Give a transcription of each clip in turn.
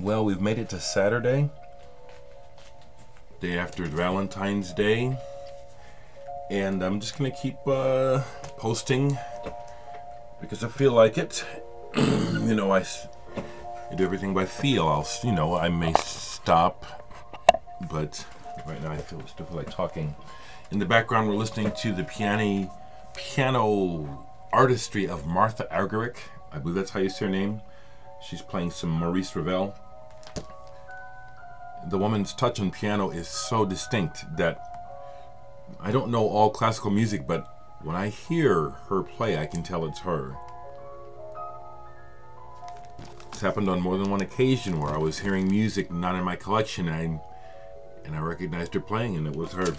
Well, we've made it to Saturday, day after Valentine's Day, and I'm just gonna keep posting because I feel like it. You know, I do everything by feel. I may stop, but right now I still feel like talking. In the background, we're listening to the piano artistry of Martha Argerich. I believe that's how you say her name. She's playing some Maurice Ravel. The woman's touch on piano is so distinct that I don't know all classical music, but when I hear her play, I can tell it's her. It's happened on more than one occasion where I was hearing music not in my collection, and I recognized her playing, and it was her.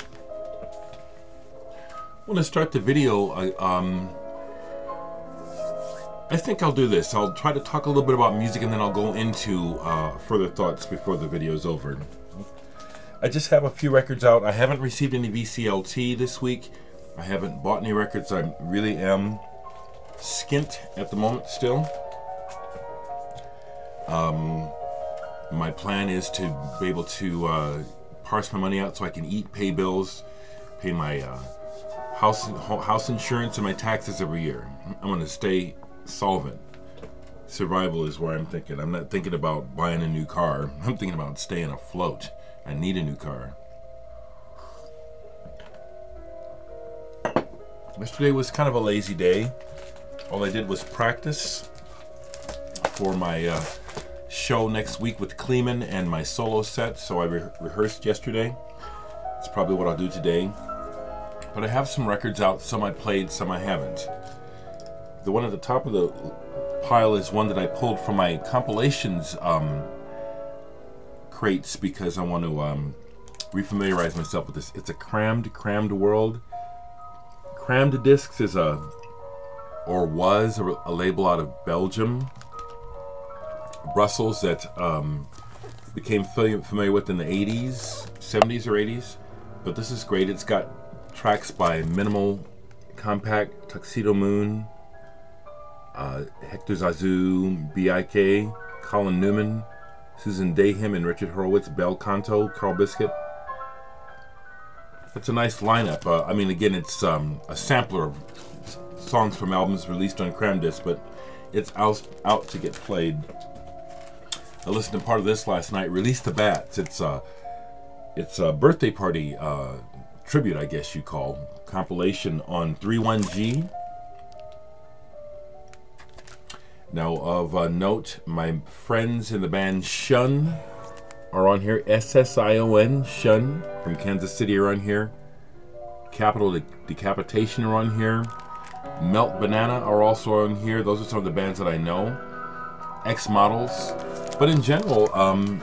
I want to start the video. I think I'll do this. I'll try to talk a little bit about music, and then I'll go into further thoughts before the video is over. I just have a few records out. I haven't received any VCLT this week. I haven't bought any records. I really am skint at the moment still. My plan is to be able to parse my money out so I can eat, pay bills, pay my house insurance and my taxes every year. I'm going to stay solvent. Survival is where I'm thinking. I'm not thinking about buying a new car. I'm thinking about staying afloat. I need a new car. Yesterday was kind of a lazy day. All I did was practice for my show next week with Kleeman and my solo set, so I rehearsed yesterday. It's probably what I'll do today. But I have some records out, some I played, some I haven't. The one at the top of the pile is one that I pulled from my compilations crates because I want to refamiliarize myself with this. It's a crammed world. Crammed Discs is was a label out of Belgium, Brussels, that became familiar with in the 80s, 70s or 80s. But this is great. It's got tracks by Minimal Compact, Tuxedo Moon, Hector Zazu, B.I.K., Colin Newman, Susan Dahim and Richard Horowitz, Bel Canto, Carl Biscuit. That's a nice lineup. I mean, again, it's a sampler of songs from albums released on Cram Disc, but it's out to get played. I listened to part of this last night. Release the Bats. It's a birthday party tribute, I guess you call, compilation on 3-1-G. Now, of note, my friends in the band Shun are on here. S-S-I-O-N, Shun, from Kansas City are on here. Capital Decapitation are on here. Melt Banana are also on here. Those are some of the bands that I know. X-Models. But in general, let me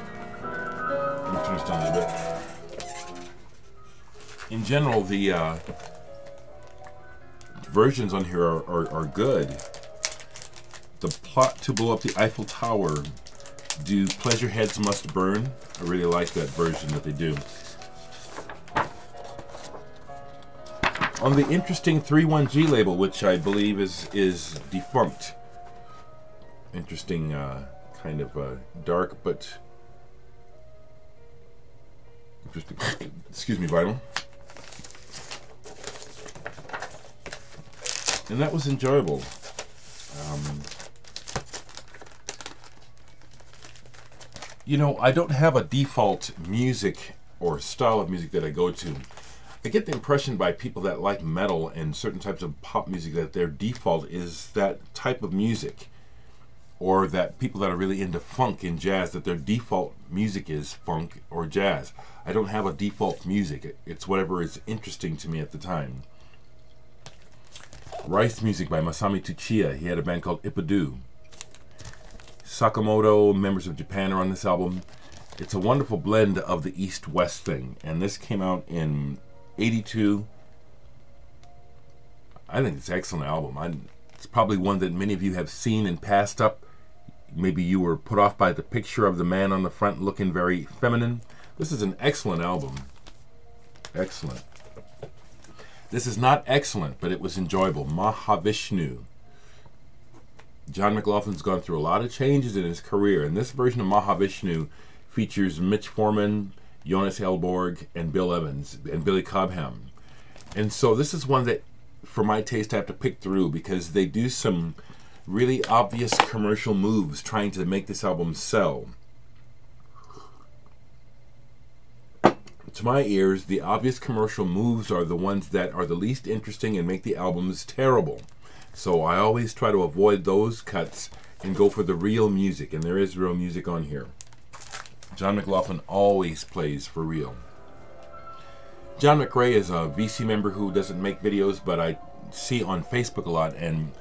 turn this down a little bit. In general, the versions on here are good. The Plot to Blow Up the Eiffel Tower, Do Pleasure Heads Must Burn. I really like that version that they do. On the interesting 3-1-G label, which I believe is defunct. Interesting, kind of dark, but interesting. Excuse me, vinyl. And that was enjoyable. You know, I don't have a default music or style of music that I go to. I get the impression by people that like metal and certain types of pop music that their default is that type of music. Or that people that are really into funk and jazz, that their default music is funk or jazz. I don't have a default music. It's whatever is interesting to me at the time. Rice Music by Masami Tsuchiya. He had a band called Ipadu. Sakamoto, members of Japan, are on this album. It's a wonderful blend of the East-West thing. And this came out in '82. I think it's an excellent album. It's probably one that many of you have seen and passed up. Maybe you were put off by the picture of the man on the front looking very feminine. This is an excellent album. Excellent. This is not excellent, but it was enjoyable. Mahavishnu. John McLaughlin's gone through a lot of changes in his career, and this version of Mahavishnu features Mitch Foreman, Jonas Elborg, and Bill Evans, and Billy Cobham. And so this is one that, for my taste, I have to pick through because they do some really obvious commercial moves trying to make this album sell. To my ears, the obvious commercial moves are the ones that are the least interesting and make the albums terrible. So I always try to avoid those cuts and go for the real music, and there is real music on here. John McLaughlin always plays for real. John McRae is a VC member who doesn't make videos, but I see on Facebook a lot, and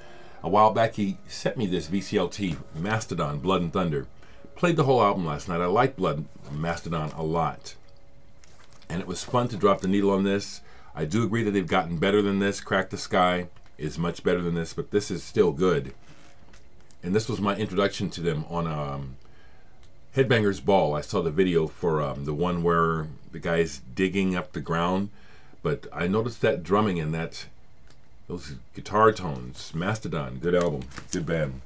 a while back he sent me this VCLT, Mastodon, Blood and Thunder. Played the whole album last night. I like Mastodon a lot. And it was fun to drop the needle on this. I do agree that they've gotten better than this. Crack the Sky is much better than this, but this is still good. And this was my introduction to them on Headbangers Ball. I saw the video for the one where the guy's digging up the ground, but I noticed that drumming and those guitar tones. Mastodon, good album, good band.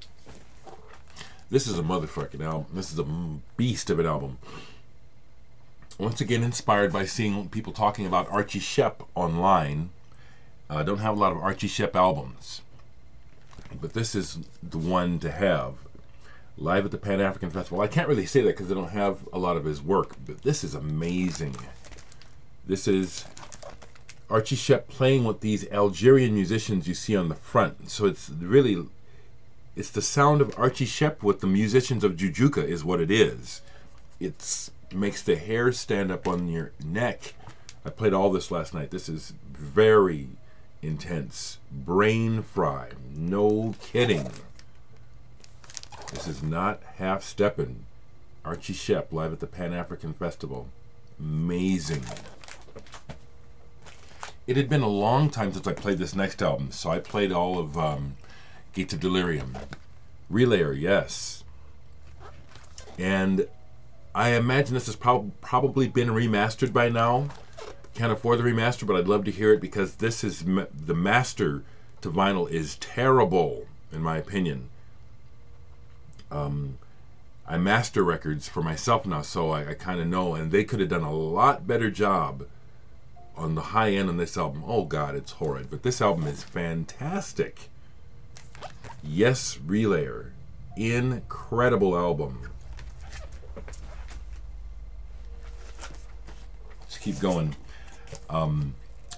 This is a motherfucking album. This is a beast of an album. Once again, inspired by seeing people talking about Archie Shepp online. I don't have a lot of Archie Shepp albums, but this is the one to have. Live at the Pan-African Festival. I can't really say that because I don't have a lot of his work, but this is amazing. This is Archie Shepp playing with these Algerian musicians you see on the front. So it's the sound of Archie Shepp with the musicians of Jujuka is what it is. It makes the hair stand up on your neck. I played all this last night. This is very intense. Brain fry. No kidding. This is not half-stepping. Archie Shepp live at the Pan-African Festival. Amazing. It had been a long time since I played this next album, so I played all of Gates of Delirium. Relayer, yes. And I imagine this has probably been remastered by now. Can't afford the remaster, but I'd love to hear it because this is the master to vinyl is terrible, in my opinion. I master records for myself now, so I kind of know, and they could have done a lot better job on the high end on this album. Oh God, it's horrid, but this album is fantastic. Yes, Relayer, incredible album. Let's keep going. I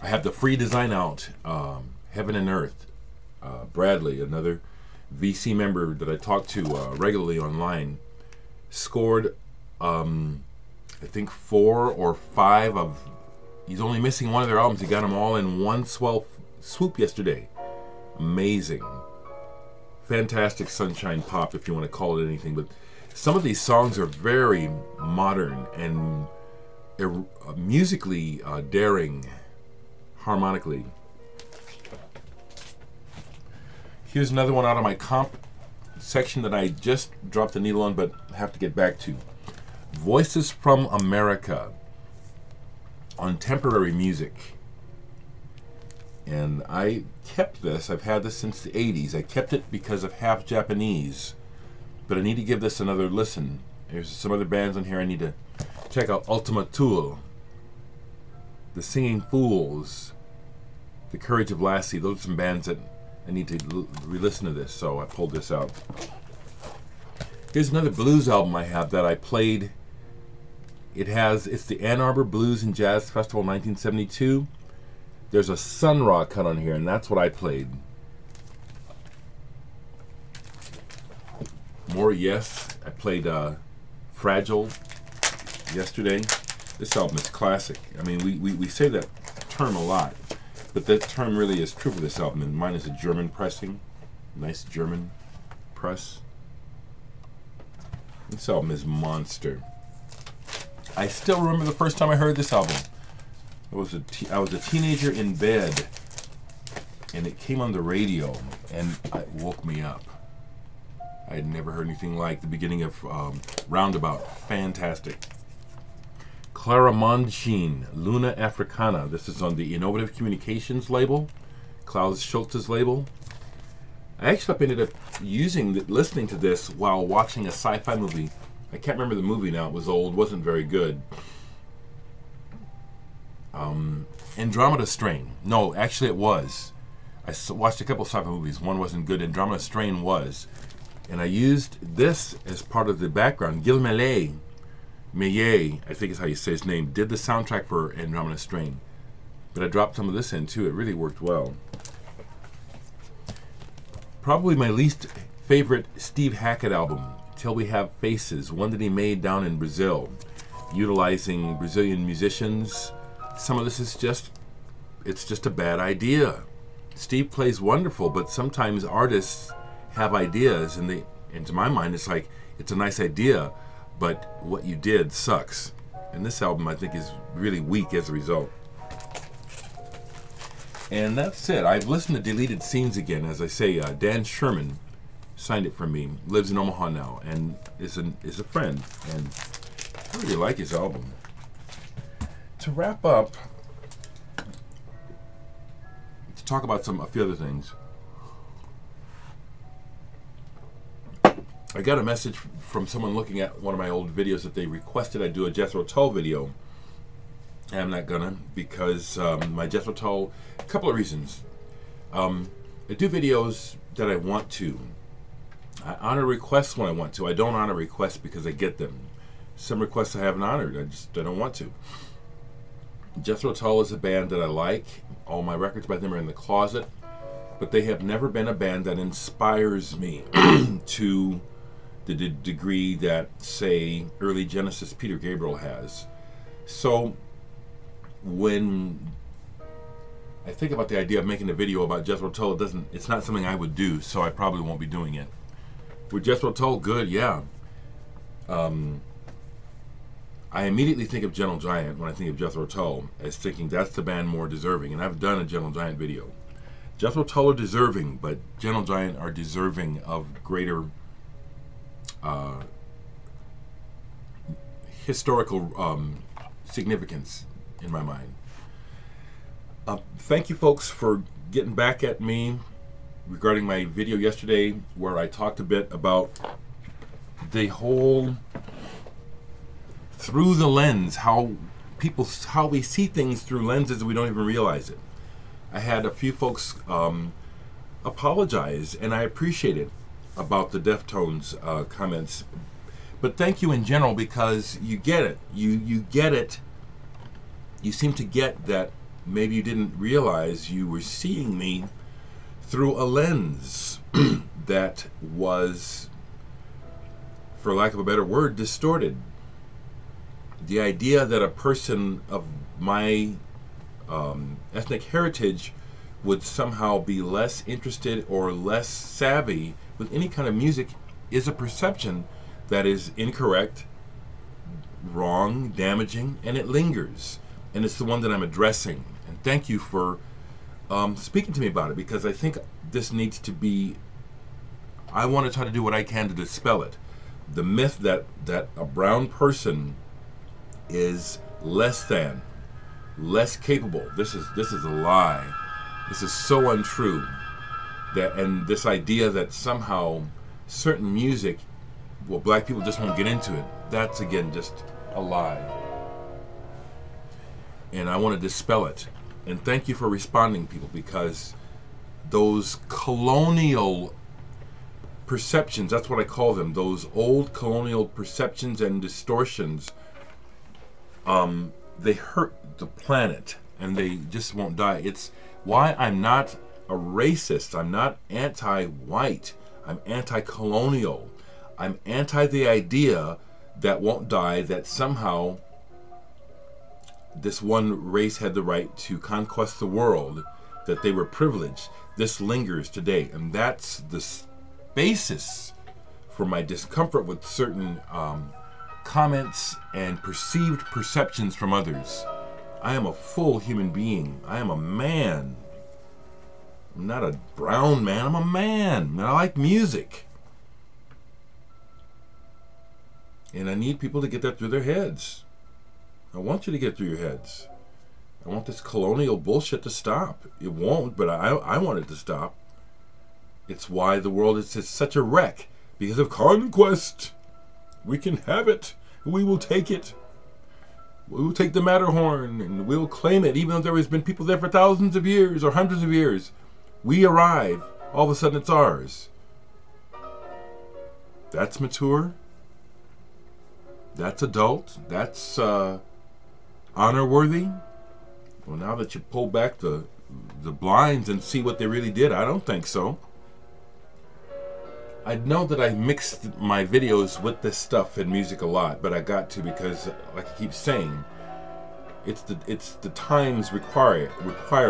have the free design out, Heaven and Earth. Bradley, another VC member that I talk to regularly online, scored I think 4 or 5 of, he's only missing one of their albums. He got them all in one swell swoop yesterday. Amazing. Fantastic sunshine pop, if you want to call it anything, but some of these songs are very modern and musically daring, harmonically. Here's another one out of my comp section that I just dropped the needle on, but have to get back to. Voices from America on Temporary Music. And I kept this. I've had this since the 80s. I kept it because of half Japanese, but I need to give this another listen. There's some other bands on here I need to check out. Ultima Thule, The Singing Fools, The Courage of Lassie. Those are some bands that I need to re-listen to this, so I pulled this out. Here's another blues album I have that I played. It's the Ann Arbor Blues and Jazz Festival 1972. There's a Sun Ra cut on here, and that's what I played. More Yes. I played Fragile yesterday. This album is classic. I mean, we say that term a lot, but that term really is true for this album, and mine is a German pressing. Nice German press. This album is monster. I still remember the first time I heard this album. I was a teenager in bed, and it came on the radio, and it woke me up. I had never heard anything like the beginning of Roundabout. Fantastic. Clara Mondschin, Luna Africana. This is on the Innovative Communications label, Klaus Schultz's label. I actually ended up listening to this while watching a sci-fi movie. I can't remember the movie now. It was old, wasn't very good. Andromeda Strain. No, actually it was. I watched a couple of sci-fi movies. One wasn't good. Andromeda Strain was. And I used this as part of the background. Gil Meillet, I think is how you say his name, did the soundtrack for Andromeda Strain. But I dropped some of this in too. It really worked well. Probably my least favorite Steve Hackett album, Till We Have Faces, one that he made down in Brazil, utilizing Brazilian musicians. Some of this is it's just a bad idea. Steve plays wonderful, but sometimes artists have ideas, and to my mind, it's like, it's a nice idea, but what you did sucks. And this album, I think, is really weak as a result. And that's it. I've listened to Deleted Scenes again. As I say, Dan Sherman signed it for me, lives in Omaha now, and is a friend, and I really like his album. To wrap up, to talk about a few other things, I got a message from someone looking at one of my old videos that they requested I do a Jethro Tull video. And I'm not gonna, because my Jethro Tull, a couple of reasons. I do videos that I want to. I honor requests when I want to. I don't honor requests because I get them. Some requests I haven't honored. I don't want to. Jethro Tull is a band that I like. All my records by them are in the closet. But they have never been a band that inspires me to the degree that, say, early Genesis Peter Gabriel has. So when I think about the idea of making a video about Jethro Tull, it's not something I would do, so I probably won't be doing it. With Jethro Tull, good, yeah. I immediately think of Gentle Giant when I think of Jethro Tull, as thinking that's the band more deserving, and I've done a Gentle Giant video. Jethro Tull are deserving, but Gentle Giant are deserving of greater historical significance in my mind. Thank you folks for getting back at me regarding my video yesterday where I talked a bit about the whole through the lens, how we see things through lenses and we don't even realize it. I had a few folks apologize, and I appreciate it, about the Deftones comments. But thank you in general, because you get it. You get it. You seem to get that maybe you didn't realize you were seeing me through a lens that was, for lack of a better word, distorted. The idea that a person of my ethnic heritage would somehow be less interested or less savvy with any kind of music is a perception that is incorrect, wrong, damaging, and it lingers. And it's the one that I'm addressing. And thank you for speaking to me about it, because I think this needs to be, I want to try to do what I can to dispel it. The myth that a brown person is less than, less capable. This is a lie. This is so untrue. And this idea that somehow certain music, well, black people just won't get into it. That's again just a lie. And I want to dispel it. And thank you for responding, people, because those colonial perceptions, that's what I call them, those old colonial perceptions and distortions, they hurt the planet, and they just won't die. It's why I'm not a racist. I'm not anti-white. I'm anti-colonial. I'm anti the idea that won't die, that somehow this one race had the right to conquest the world, that they were privileged. This lingers today, and that's the basis for my discomfort with certain comments and perceived perceptions from others. I am a full human being. I am a man. I'm not a brown man. I'm a man. And I like music. And I need people to get that through their heads. I want you to get it through your heads. I want this colonial bullshit to stop. It won't, but I want it to stop. It's why the world is just such a wreck, because of conquest. We can have it. We will take it. We will take the Matterhorn and we'll claim it, even though there has been people there for thousands of years or hundreds of years. We arrive. All of a sudden it's ours. That's mature. That's adult. That's honor-worthy. Well, now that you pull back the blinds and see what they really did, I don't think so. I know that I mixed my videos with this stuff and music a lot, but I got to, because, like I keep saying, it's the times require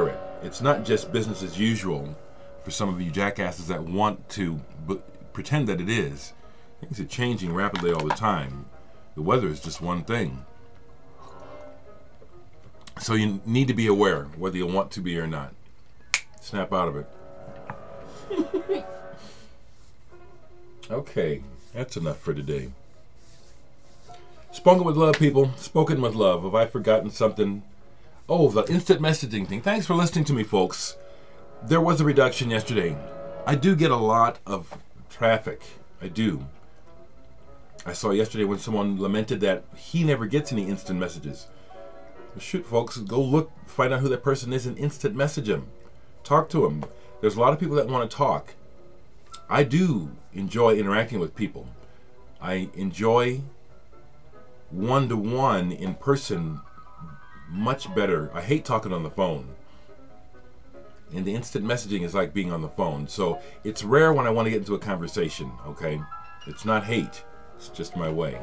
it. It's not just business as usual for some of you jackasses that want to pretend that it is. Things are changing rapidly all the time. The weather is just one thing. So you need to be aware, whether you want to be or not. Snap out of it. Okay, that's enough for today. Spoken with love, people. Spoken with love. Have I forgotten something? Oh, the instant messaging thing. Thanks for listening to me, folks. There was a reduction yesterday. I do get a lot of traffic. I do. I saw yesterday when someone lamented that he never gets any instant messages. Well, shoot, folks, go look, find out who that person is and instant message him. Talk to him. There's a lot of people that want to talk. I do enjoy interacting with people. I enjoy one-to-one in person much better. I hate talking on the phone. And the instant messaging is like being on the phone. So it's rare when I want to get into a conversation, okay? It's not hate. It's just my way.